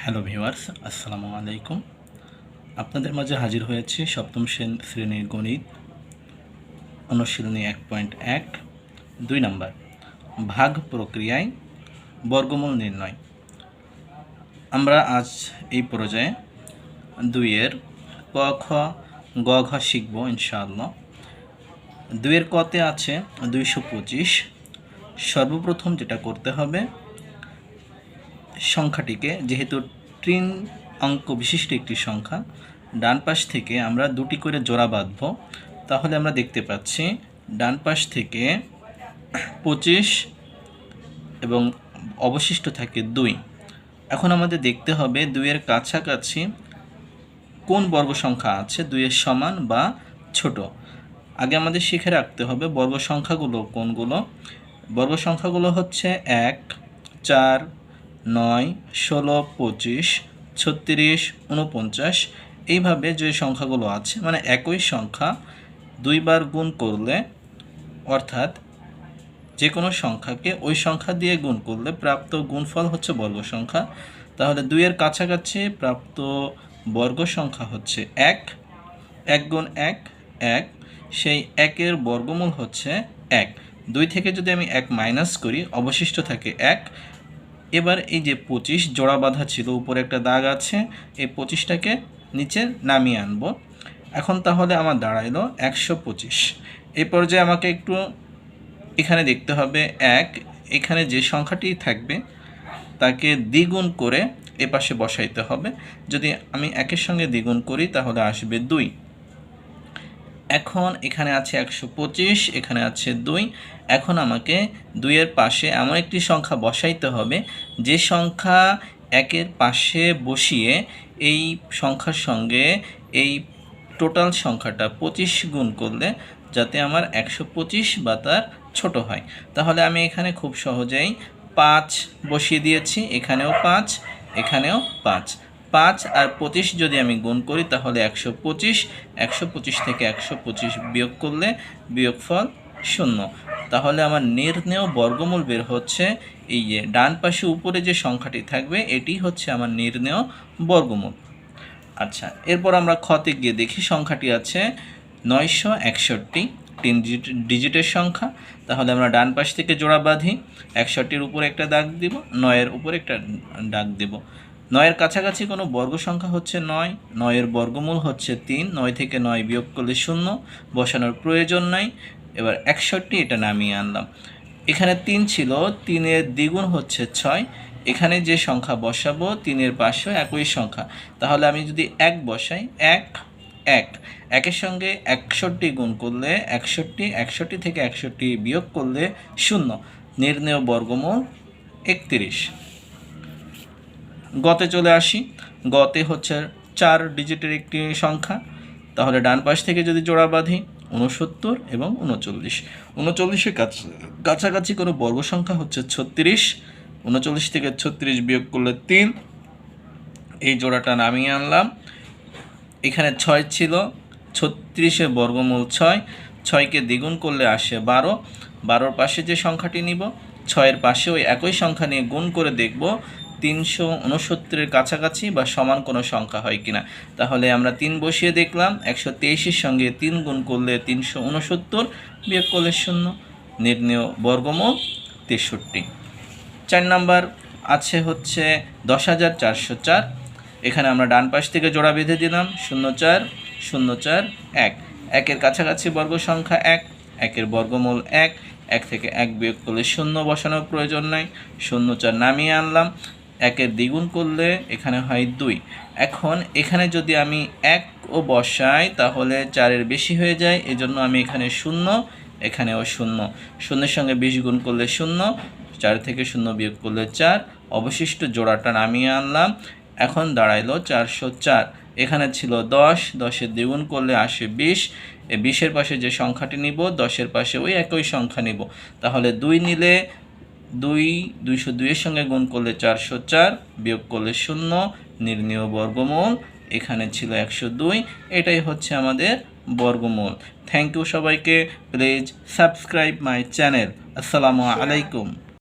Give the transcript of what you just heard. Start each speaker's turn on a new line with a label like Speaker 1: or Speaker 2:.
Speaker 1: Hello viewers, আসসালামু আলাইকুম। আপনাদের মাঝে হাজির হয়েছি সপ্তম শ্রেণীর গণিত অনুশীলনী 1.1 2 নাম্বার ভাগ প্রক্রিয়ায় বর্গমূল নির্ণয়। আমরা আজ এই পর্যায়ে 2-এর ক খ গ ঘ শিখব ইনশাআল্লাহ। 2-এর কতে আছে 225। সর্বপ্রথম যেটা করতে হবে, সংখ্যাটিকে যেহেতু 3 অঙ্ক বিশিষ্ট একটি সংখ্যা, ডান পাশ থেকে আমরা দুটি করে জোড়া বাঁধব। তাহলে আমরা দেখতে পাচ্ছি ডান পাশ থেকে 25 এবং অবশিষ্ট থাকে 2। এখন আমাদের দেখতে হবে 2-এর কাছাকাছি কোন বর্গ সংখ্যা আছে 2-এর সমান বা ছোট। আগে আমাদের শিখে রাখতে হবে বর্গ সংখ্যাগুলো কোনগুলো। বর্গ সংখ্যাগুলো হচ্ছে 1, 4, 9, 16, 25, 36, 49। এইভাবে যে সংখ্যাগুলো আছে, মানে একই সংখ্যা দুইবার গুণ করলে, অর্থাৎ যে কোনো সংখ্যাকে ওই সংখ্যা দিয়ে গুণ করলে প্রাপ্ত গুণফল হচ্ছে বর্গ সংখ্যা। তাহলে 2-এর কাছাকাছি প্রাপ্ত বর্গ সংখ্যা হচ্ছে 1। 1 গুণ 1 1, সেই 1-এর বর্গমূল হচ্ছে 1। 2 থেকে যদি আমি 1 মাইনাস করি, অবশিষ্ট থাকে 1। এবার এই যে 25 জোড়া বাঁধা ছিল, উপরে একটা দাগ আছে, এই 25টাকে নিচে নামিয়ে আনব। এখন তাহলে আমার দাঁড়াইলো 125। এই পর্যায়ে আমাকে একটু এখানে দেখতে হবে 1, এখানে যে সংখ্যাটি থাকবে তাকে দ্বিগুণ করে এপাশে বসাইতে হবে। যদি আমি 1-এর সঙ্গে দ্বিগুণ করি তাহলে আসবে 2। এখন এখানে আছে 125, এখানে আছে 2। এখন আমাকে 2-এর পাশে এমন একটি সংখ্যা বসাইতে হবে যে সংখ্যা 1-এর পাশে বসিয়ে এই সংখ্যার সঙ্গে এই টোটাল সংখ্যাটা 25 গুণ করলে যাতে আমার 125 বা তার ছোট হয়। তাহলে আমি এখানে খুব সহজেই 5 বসিয়ে দিয়েছি, এখানেও 5, এখানেও 5। 5 আর 25 যদি আমি গুণ করি তাহলে 125। 125 থেকে 125 বিয়োগ করলে বিয়োগফল 0। তাহলে আমার নির্ণেয় বর্গমূল বের হচ্ছে এই যে ডান পাশে উপরে যে সংখ্যাটি থাকবে, এটি হচ্ছে আমার নির্ণেয় বর্গমূল। আচ্ছা, এরপর আমরা খতে গিয়ে দেখি সংখ্যাটি আছে 961, 3 ডিজিটের সংখ্যা। তাহলে আমরা ডান পাশ থেকে জোড়া বাঁধি, 61-এর উপরে একটা দাগ দিব, 9-এর উপরে একটা দাগ দেব। 9-এর কাছাকাছি কোনো বর্গ সংখ্যা হচ্ছে 9, 9-এর বর্গমূল হচ্ছে 3। 9 থেকে 9 বিয়োগ করলে 0, বসানোর প্রয়োজন নাই। এবার 61 এটা নামিয়ে আনলাম। এখানে 3 ছিল, 3-এর দ্বিগুণ হচ্ছে 6। এখানে যে সংখ্যা বসাবো 3-এর পাশেও একই সংখ্যা। তাহলে আমি যদি 1 বসাই, 1 1, 1-এর সঙ্গে 61 গুণ করলে 61, 61 থেকে 61 বিয়োগ করলে 0, নির্ণেয় বর্গমূল 31। গতে চলে আসি। গতে হচ্ছে 4 ডিজিটের একটি সংখ্যা। তাহলে ডান পাশ থেকে যদি জোড়া বাঁধি 69 এবং 39। 39-এর কাছাকাছি কোনো বর্গ সংখ্যা হচ্ছে 36। 39 থেকে 36 বিয়োগ করলে 3, এই জোড়াটা নামিয়ে আনলাম। এখানে 6 ছিল, 36-এর বর্গমূল 6। 6কে দ্বিগুণ করলে আসে 12। 12-র পাশে যে সংখ্যাটি নিব, 6-এর পাশে ওই একই সংখ্যা নিয়ে গুণ করে দেখব 369-এর কাছাকাছি বা সমান কোনো সংখ্যা হয় কিনা। তাহলে আমরা 3 বসিয়ে দেখলাম, 123-এর সঙ্গে 3 গুণ করলে 369, বিয়োগ করলে 0, নির্ণেয় বর্গমূল 63। 4 নাম্বার আছে হচ্ছে 10,404। এখানে আমরা ডান পাশ থেকে জোড়া বেঁধে দিলাম 04 04 1। 1-এর কাছাকাছি বর্গ সংখ্যা 1, 1-এর বর্গমূল 1। 1 থেকে 1 বিয়োগ করলে 0, বসানোর প্রয়োজন নাই। 04 নামিয়ে আনলাম। 1-এর দ্বিগুণ করলে এখানে হয় 2। এখন এখানে যদি আমি 1ও বসাই তাহলে 4-এর বেশি হয়ে যায়, এজন্য আমি এখানে 0, এখানেও 0। 0-এর সঙ্গে 20 গুণ করলে 0, 4 থেকে 0 বিয়োগ করলে 4, অবশিষ্ট জোড়াটা নামিয়ে আনলাম। এখন দাঁড়াইলো 404। এখানে ছিল 10, 10-এর দ্বিগুণ করলে আসে 20। এই 20-এর পাশে যে সংখ্যাটি নিব, 10-এর পাশে ওই একই সংখ্যা নিব। তাহলে 2 নিলে 202-এর সঙ্গে গুণ করলে 404, বিয়োগ করলে 0, নির্ণেয় বর্গমূল এখানে ছিল 102। এটাই হচ্ছে আমাদের বর্গমূল। থ্যাংক ইউ সবাইকে। Please subscribe my channel. আসসালামু আলাইকুম।